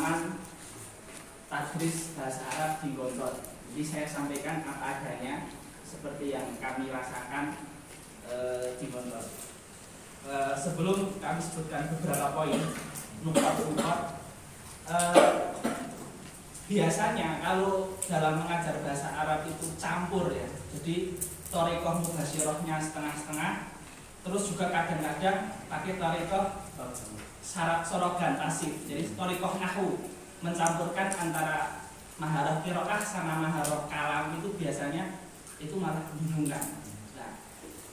pengalaman tadris bahasa Arab di Gontor. Jadi saya sampaikan apa adanya seperti yang kami rasakan di Gontor. Sebelum kami sebutkan beberapa poin, nukta-nukta, biasanya kalau dalam mengajar bahasa Arab itu campur ya. Jadi thoriqah mubasyirohnya setengah-setengah, terus juga kadang-kadang pakai thoriqah syarat sorogan pasif. Jadi thoriqah nahwu mencampurkan antara maharah qiraah sama maharah kalam, itu biasanya itu malah membingungkan. Nah,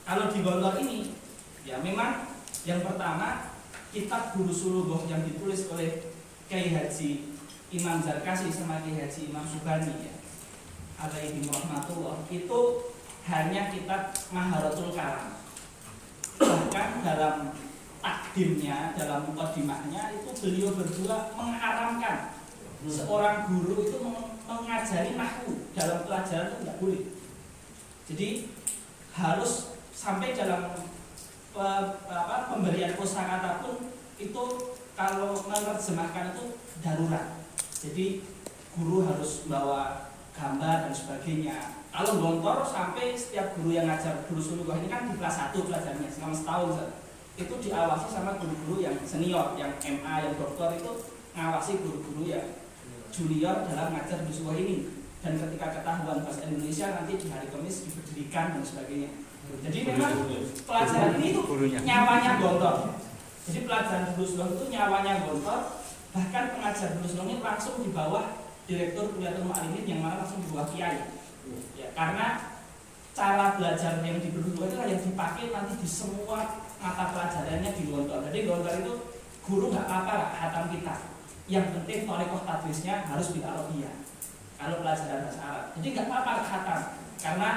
kalau di Gontor ini ya memang yang pertama kitab Durus Sulughah yang ditulis oleh Kyai Haji Imam Zarkasi sama Kyai Haji Imam Subhani ya, alaihi rahmatullah, itu hanya kitab Maharatul Kalam. Bahkan dalam takdimnya, dalam mukadimahnya itu beliau berdua mengharamkan seorang guru itu mengajari nahwu dalam pelajaran itu tidak boleh. Jadi harus sampai dalam pemberian kosakata pun itu kalau menerjemahkan itu darurat. Jadi guru harus bawa gambar dan sebagainya. Kalau Gontor sampai setiap guru yang ngajar Durus Sulughah ini kan di kelas 1 pelajarannya selama setahun, itu diawasi sama guru-guru yang senior, yang MA, yang doktor, itu ngawasi guru-guru yang junior dalam ngajar Durus Sulughah ini. Dan ketika ketahuan bahasa Indonesia nanti di hari Kamis diberdirikan dan sebagainya. Jadi memang pelajaran ini itu nyawanya Gontor. Jadi pelajaran Durus Sulughah itu nyawanya Gontor. Bahkan pengajar Durus Sulughah ini langsung di bawah Direktur Kuliatul Mu'allimin, yang mana langsung di bawah Kiai. Ya, karena cara belajar yang di Durus Sulughah itu yang dipakai nanti di semua mata pelajarannya di Gontor. Jadi Gontor itu guru nggak apa-apa lah hatam kita. Yang penting thoriqah tadrisnya harus bil arabiyah. Kalau pelajaran bahasa Arab, jadi nggak apa-apa hatam, karena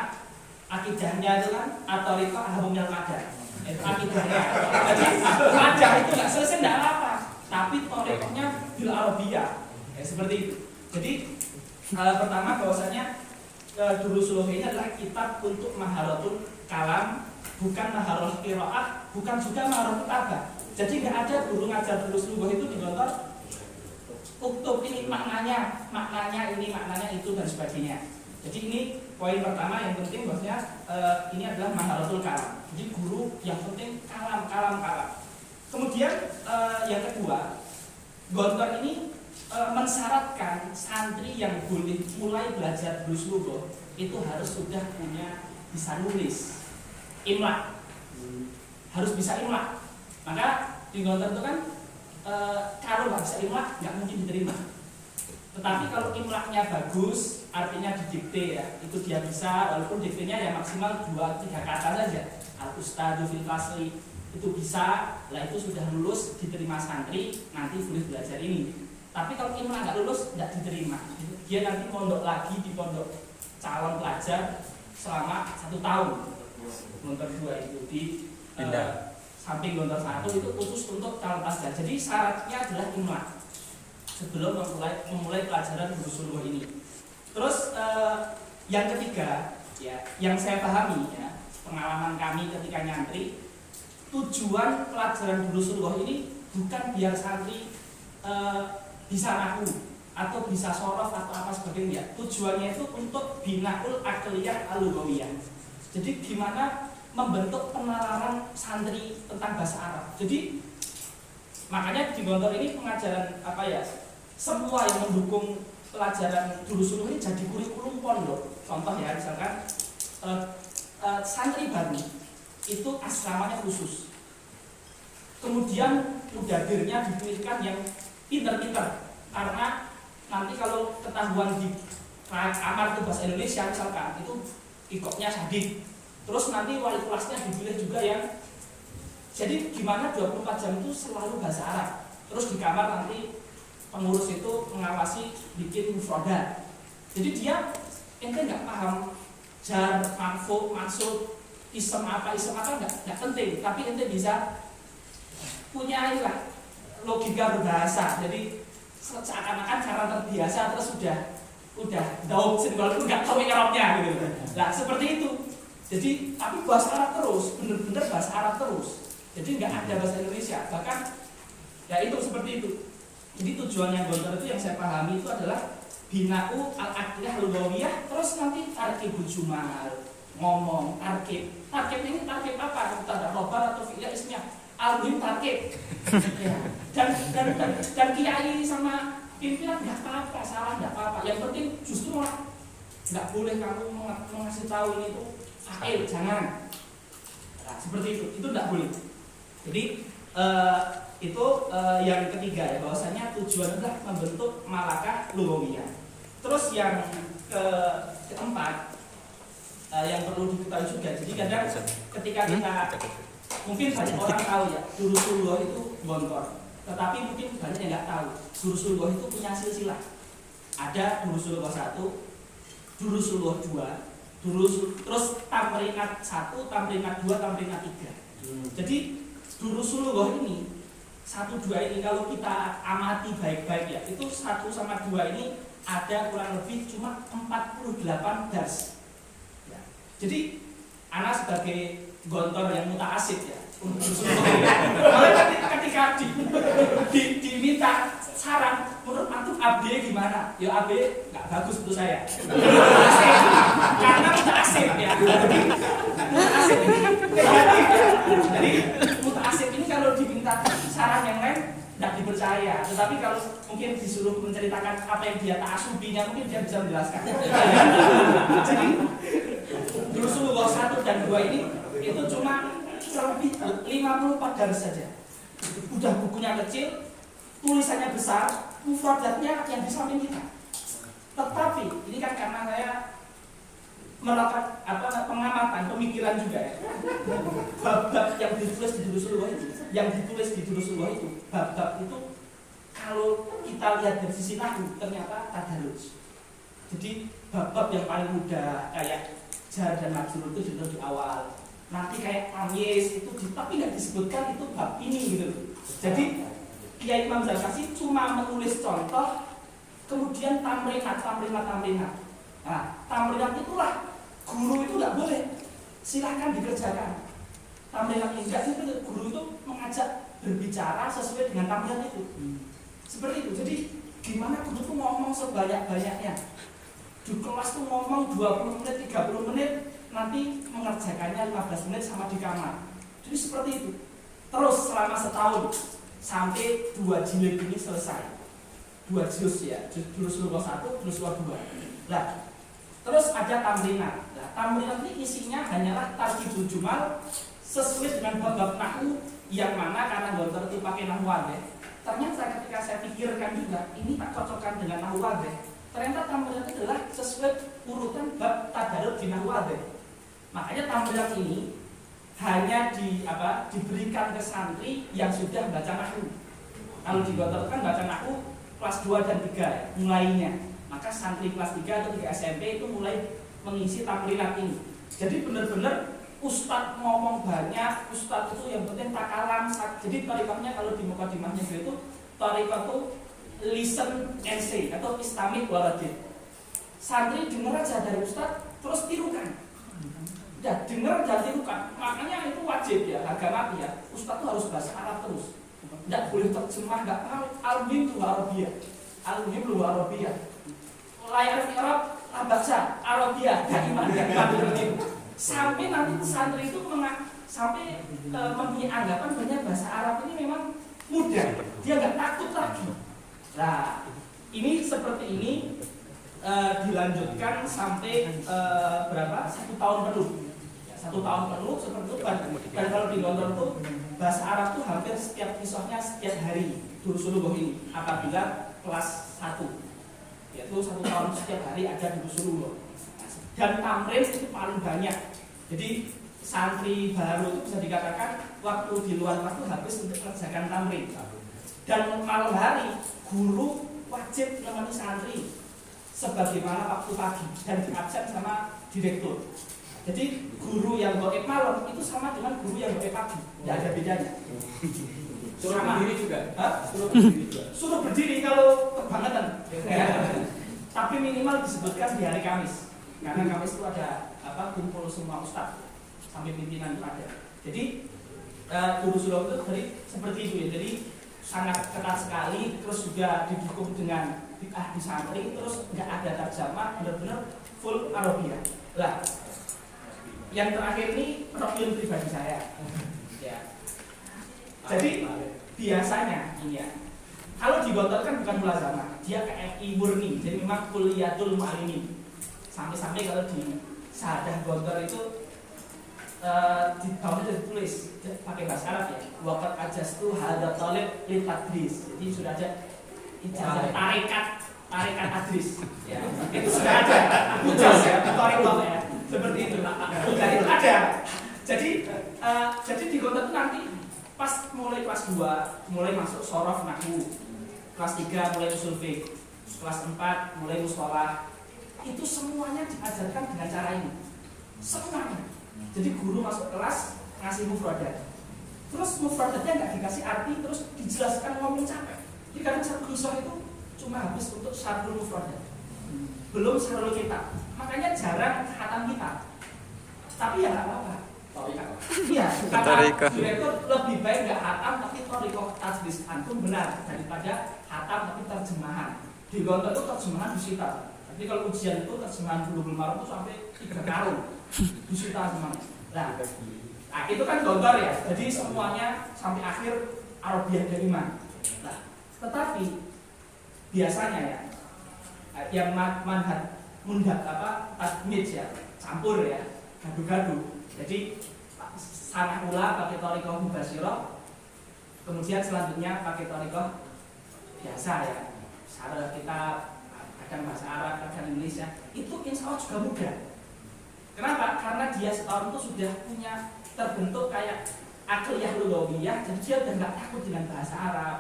akidahnya itu kan athoriqah ahumul madah. Itu akidahnya. Jadi madah itu nggak selesai nggak apa-apa, tapi thoriqahnya bil arabiyah. Ya, seperti itu. Jadi pertama bahwasanya Durus Sulughah ini adalah kitab untuk maharatul kalam, bukan maharah qiraah, bukan juga maharah kitabah. Jadi nggak ada guru ngajar Durus Sulughah itu di Gontor uktub ini maknanya ini, maknanya itu dan sebagainya. Jadi ini poin pertama yang penting, bahwasanya ini adalah maharatul kalam. Jadi guru yang penting kalam. Kemudian yang kedua, Gontor ini mensyaratkan santri yang boleh mulai belajar Durus Sulughah itu harus sudah punya bisa nulis imla, harus bisa imla. Maka di Gontor itu kan kalau nggak bisa imla nggak mungkin diterima. Tetapi kalau imlaknya bagus, artinya didikte ya, itu dia bisa, walaupun diktenya ya maksimal 2-3 kata saja. Al-Ustadu fil fasli itu bisa, lah itu sudah lulus, diterima santri, nanti boleh belajar ini. Tapi kalau imla nggak lulus, nggak diterima. Dia nanti pondok lagi di pondok calon pelajar selama 1 tahun. Gontor 2 itu di samping Gontor 1 itu khusus untuk calon pelajar. Jadi syaratnya adalah imla sebelum memulai pelajaran Durus Sulughah ini. Terus yang ketiga, ya, yang saya pahami ya, pengalaman kami ketika nyantri, tujuan pelajaran Durus Sulughah ini bukan biar santri bisa nahwu atau bisa sorof atau apa sebagainya. Tujuannya itu untuk binaul akliyah al-lughawiyah. Jadi gimana membentuk penalaran santri tentang bahasa Arab. Jadi makanya di Gontor ini pengajaran apa ya, semua yang mendukung pelajaran Durus Sulughah ini jadi kurikulum pondok. Contoh ya, misalkan santri baru itu asramanya khusus. Kemudian mudadirnya dipilihkan yang pinter-pinter, karena nanti kalau ketahuan di kamar itu bahasa Indonesia misalkan, itu ikoknya sadid. Terus nanti wali kelasnya dipilih juga yang, jadi gimana 24 jam itu selalu bahasa Arab. Terus di kamar nanti pengurus itu mengawasi bikin mufradat. Jadi dia ente nggak paham jar, manfu, maksud, isem apa nggak penting, tapi ente bisa punya inilah logika berbahasa. Jadi seakan-akan cara terbiasa, terus udah daud walaupun nggak tahu Arabnya gitu. Nah seperti itu. Jadi tapi bahasa Arab terus, bener-bener bahasa Arab terus. Jadi nggak ada bahasa Indonesia. Bahkan ya itu seperti itu. Jadi tujuannya gontor itu yang saya pahami itu adalah bina'u al-aqdah al-lughawiyah, terus nanti tarkibul jumal, ngomong, tarkib ini tarkib apa? Mubtada khobar atau fi'il ismiyah, al-muhim tarkib. Ya. Dan kiai sama pimpinan nggak apa-apa, salah nggak apa-apa, yang penting justru nggak boleh kamu mengasih tahu ini tuh fa'il, jangan. Nah, seperti itu nggak boleh. Jadi itu yang ketiga ya, bahwasanya tujuan adalah membentuk malakah lughawiyah. Terus yang keempat yang perlu diketahui juga, jadi kadang ketika kita mungkin banyak orang tahu ya Durusulullah itu gontor, tetapi mungkin banyak yang nggak tahu Durusulullah itu punya silsilah. Ada Durusulullah 1, Durusulullah 2, terus tamrinat 1, tamrinat 2, tamrinat 3. Jadi Durusulullah ini 1, 2 ini kalau kita amati baik-baik ya, itu 1 sama 2 ini ada kurang lebih cuma 48 dars ya. Jadi anak sebagai gontor yang muta'assib ya untuk Durusulullah ketika diminta saran menurut antum AB gimana? Ya AB nggak bagus menurut saya karena muta'assib ya. Jadi muta'assib ini kalau diminta saran yang lain tidak dipercaya, tetapi kalau mungkin disuruh menceritakan apa yang dia ta'asubinya mungkin dia bisa menjelaskan. Jadi Durusulullah 1 dan 2 ini itu cuma lebih 54 dars saja. Udah bukunya kecil, tulisannya besar, mufradatnya yang di samping kita. Tetapi ini kan karena saya melakukan pengamatan, pemikiran juga ya. Bab-bab yang ditulis di Durusulullah itu, bab-bab itu kalau kita lihat dari sisi nahwu ternyata tadarruj. Jadi bab-bab yang paling mudah kayak jar dan majrur itu ditulis di awal. Nanti kayak tamyiz itu tapi nggak disebutkan itu bab ini gitu. Jadi Kiai Imam Zarkashi cuma menulis contoh, kemudian tamrinat. Nah, tamrinat itulah guru itu nggak boleh, silahkan dikerjakan. Tamrinat enggak sih, guru itu mengajak berbicara sesuai dengan tamrinat itu. Seperti itu. Jadi gimana guru itu ngomong sebanyak-banyaknya. Di kelas tuh ngomong 20 menit, 30 menit, nanti mengerjakannya 15 menit sama di kamar. Jadi seperti itu. Terus selama setahun sampai 2 jilid ini selesai. 2 juz ya, Durusulullah 1, Durusulullah 2. Nah, terus ada tamrinat. Nah, tamrinat ini isinya hanyalah tarkibul jumal sesuai dengan bab-bab nahwu yang mana karena gontor itu pakai nahwu wadih. Ternyata ketika saya pikirkan juga, ini tak cocokkan dengan nahwu wadih. Ternyata tamrinat itu adalah sesuai urutan bab tadarrub di nahwu wadih. Makanya tamrinat ini hanya diberikan ke santri yang sudah baca nahwu. Kalau di gontor kan baca nahwu kelas 2 dan 3 mulainya. Maka santri kelas 3 atau 3 SMP itu mulai mengisi tamrinat ini. Jadi benar-benar ustadz ngomong banyak, ustadz itu yang penting takalam. Jadi tarikahnya kalau di mukadimahnya itu tarikah itu listen and say atau istamik waradid. Santri dengar aja dari ustadz terus tirukan. Ya dengar dan tirukan. Makanya itu wajib ya, harga mati ya. Ustadz itu harus bahasa Arab terus. Tidak boleh terjemah, tidak tahu. Al-muhim luar Arabiyah. Al-muhim luar Arabiyah. Layar Arab, baca Arabiyah, iman. Sampai nanti santri itu sampai mempunyai anggapan banyak bahasa Arab ini memang mudah. Dia nggak takut lagi. Nah, ini seperti ini dilanjutkan sampai berapa? 1 tahun penuh. 1 tahun penuh seperti itu. Dan kalau di London tuh bahasa Arab tuh hampir setiap kisahnya setiap hari Durusulullah ini apabila kelas 1 yaitu 1 tahun setiap hari ada Durusulullah. Dan tamrin itu paling banyak. Jadi santri baru itu bisa dikatakan waktu di luar kelas itu habis untuk mengerjakan tamrin. Dan malam hari guru wajib menemani santri sebagaimana waktu pagi dan diabsen sama direktur. Jadi guru yang goib malam itu sama dengan guru yang goib pagi, tidak ada bedanya. Suruh berdiri juga? Suruh berdiri kalau kebangetan. Tapi minimal disebutkan di hari Kamis, karena Kamis itu ada kumpul semua ustadz sampai pimpinan itu ada. Jadi Durusulullah itu seperti itu ya. Jadi sangat ketat sekali, terus juga didukung dengan bid'ah di samping, terus nggak ada terjemah, benar-benar full Arabia. Lah, yang terakhir ini profil pribadi saya. Ya. Jadi biasanya ini ya, kalau di Gontor kan bukan mulazamah, dia KFI murni, jadi memang kuliatul mu'allimin. Sampai-sampai kalau di syahadah Gontor itu di bawahnya ditulis pakai bahasa Arab ya, waqat ajastu hadza talib li tadris. Jadi sudah ada ijazah tarekat tadris ya. Itu sudah ada ijazah ya, tarekat ya, seperti itu. Sudah itu ada. Jadi di Gontor itu nanti pas mulai kelas 2 mulai masuk shorof nahwu, kelas 3 mulai usul fiqh, kelas 4 mulai mustalah. Itu semuanya diajarkan dengan cara ini. Semuanya. Jadi guru masuk kelas ngasih mufradat, terus mufradatnya nggak dikasih arti, terus dijelaskan ngomong capek. Jadi kadang satu kisah itu cuma habis untuk satu mufradat, belum sarul kitab. Makanya jarang khatam kitab. Tapi ya nggak apa-apa. Iya, kata direktur lebih baik nggak khatam tapi torikoh tajwid antum benar daripada khatam tapi terjemahan. Di Gontor itu terjemahan disita. Tapi kalau ujian itu terjemahan Bulughul Maram itu sampai 3 karung. Disita semuanya. Nah, itu kan Gontor ya. Jadi semuanya sampai akhir Arabiah kelima. Nah, tetapi biasanya ya yang manhaj mundak tadmid ya, campur ya, gaduh-gaduh. Jadi sanah pula pakai thariqah mubasyirah, kemudian selanjutnya pakai thariqah biasa ya. Syarah kita kadang bahasa Arab, kadang Indonesia. Itu insya Allah juga mudah. Kenapa? Karena dia setahun itu sudah punya terbentuk kayak akliyah lughawiyah, jadi dia udah nggak takut dengan bahasa Arab,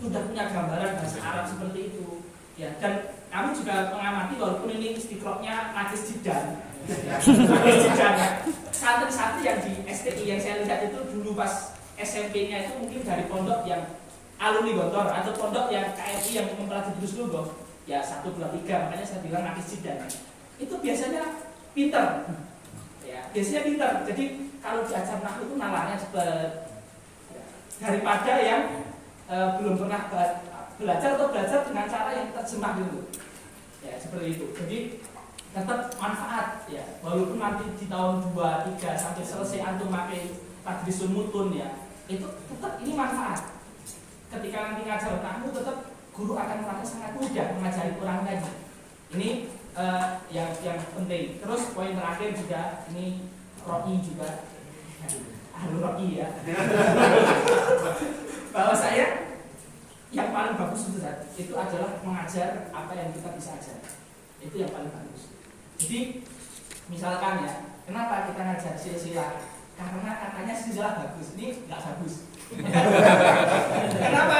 sudah punya gambaran bahasa Arab seperti itu. Ya, dan kami juga mengamati walaupun ini istiqrohnya Nakis Jidan, Nakis Jidan ya. Santri-santri yang di STI yang saya lihat itu dulu pas SMP-nya itu mungkin dari pondok yang alumni Gontor atau pondok yang KFI yang mempelajari terus dulu, ya 1, 2, 3, makanya saya bilang Nakis Jidan. Itu biasanya pinter, ya biasanya pinter. Jadi kalau diajar nahwu itu nalarnya cepet, ya. Daripada yang belum pernah belajar atau belajar dengan cara yang terjemah gitu, ya seperti itu. Jadi tetap manfaat, ya walaupun nanti di tahun 2, 3 sampai selesai antum pakai tadrisul mutun ya, itu tetap ini manfaat. Ketika nanti ngajar nahwu tetap guru akan merasa sangat mudah mengajari orang ngaji. Ini yang penting. Terus poin terakhir juga ini Ro'i juga, Ro'i ya. Bahwa saya yang paling bagus itu adalah mengajar apa yang kita bisa ajar. Itu yang paling bagus. Jadi misalkan ya, kenapa kita ngajar silsilah? Karena katanya silsilah bagus. Ini nggak bagus. Kenapa?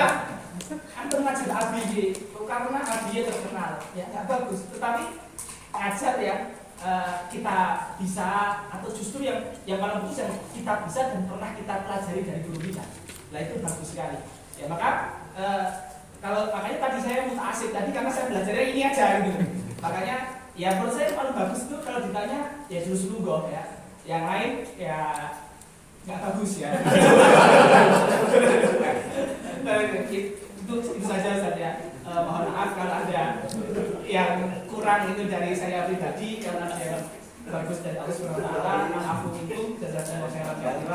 Antum ngajar ABY, karena ABY terkenal, ya nggak bagus. Tetapi ngajar yang kita bisa, atau justru yang paling bagus yang kita bisa dan pernah kita pelajari dari guru kita. Nah itu bagus sekali. Ya maka makanya tadi saya muta'asib tadi karena saya belajarnya ini aja gitu. Makanya ya menurut saya paling bagus itu kalau ditanya ya jurus lugah ya. Yang lain ya nggak bagus ya. Itu saja saja. Mohon maaf kalau ada yang kurang itu dari saya pribadi, karena saya bagus dari Allah Subhanahu wa taala. Maaf itu jazakumullah khairan.